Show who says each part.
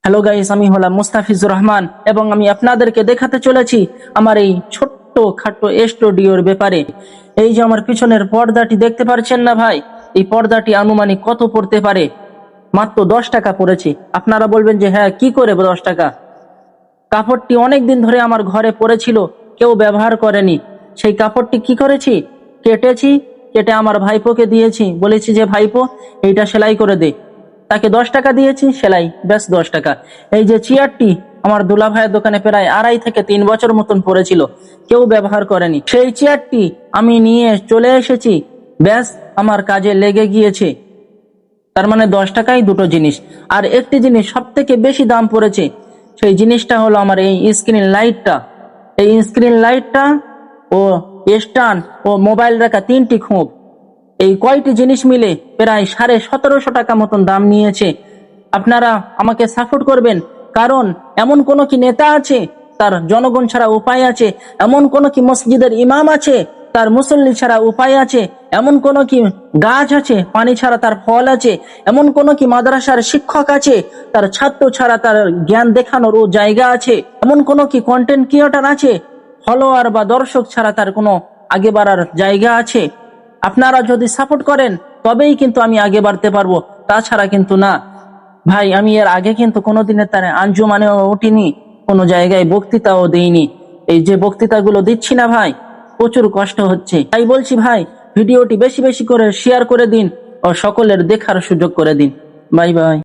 Speaker 1: Hello guys, আমি হলাম মুস্তাফিজুর রহমান এবং আমি আপনাদেরকে দেখাতে চলেছি আমার এই ছোট্ট খাটো স্টুডিওর ব্যাপারে। এই যে আমার পিছনের পর্দাটি দেখতে পাচ্ছেন না ভাই, এই পর্দাটি আনুমানিক কত পড়তে পারে? মাত্র 10 টাকা পড়েছে। আপনারা বলবেন যে হ্যাঁ, কি করে 10 টাকা? কাপড়টি অনেক দিন ধরে আমার ঘরে পড়েছিল, কেউ ব্যবহার করেনি। সেই কাপড়টি কি করেছি, কেটেছি, কেটে আমার ভাইপোকে দিয়েছি, বলেছি যে ভাইপো এইটা সেলাই করে দে। তাকে 10 টাকা দিয়েছি, সেলাই, ব্যাস 10 টাকা। এই যে চেয়ারটি আমার দুলা ভাইয়ের দোকানে প্রায় 2.5 থেকে 3 বছর মতন পড়েছিল, কেউ ব্যবহার করেনি। সেই চেয়ারটি আমি নিয়ে চলে এসেছি, ব্যাস আমার কাজে লেগে গিয়েছে। তার মানে 10 টাকায় দুটো জিনিস। আর একটি জিনিস সব থেকে বেশি দাম পড়েছে, সেই জিনিসটা হলো আমার এই স্ক্রিন লাইটটা। এই স্ক্রিন লাইটটা ও স্ট্যান্ড ও মোবাইল রাখা 3টি খোপ, এই কয়টি জিনিস মিলে প্রায় 1750 টাকা মতন দাম নিয়েছে। আপনারা আমাকে সাপোর্ট করবেন, কারণ এমন কোনো কি নেতা আছে তার জনগণ ছাড়া উপায় আছে? এমন কোনো কি মসজিদের ইমাম আছে তার মুসল্লি ছাড়া উপায় আছে? এমন কোনো কি গাছ আছে পানি ছাড়া তার ফল আছে? এমন কোনো কি মাদ্রাসার শিক্ষক আছে তার ছাত্র ছাড়া তার জ্ঞান দেখানোর ও জায়গা আছে? এমন কোনো কি কন্টেন্ট ক্রিয়েটর আছে ফলোয়ার বা দর্শক ছাড়া তার কোনো আগে বাড়ার জায়গা আছে? আপনারা যদি সাপোর্ট করেন তবেই কিন্তু আমি আগে বাড়তে পারবো, তাছাড়া কিন্তু না। ভাই, আমি এর আগে কিন্তু কোনোদিনের তার আঞ্জুমানেও উঠিনি, কোনো জায়গায় বক্তৃতাও দেইনি। এই যে বক্তৃতাগুলো দিচ্ছি না ভাই, প্রচুর কষ্ট হচ্ছে। তাই বলছি ভাই, ভিডিওটি বেশি বেশি করে শেয়ার করে দিন ও সকলের দেখার সুযোগ করে দিন। Bye bye.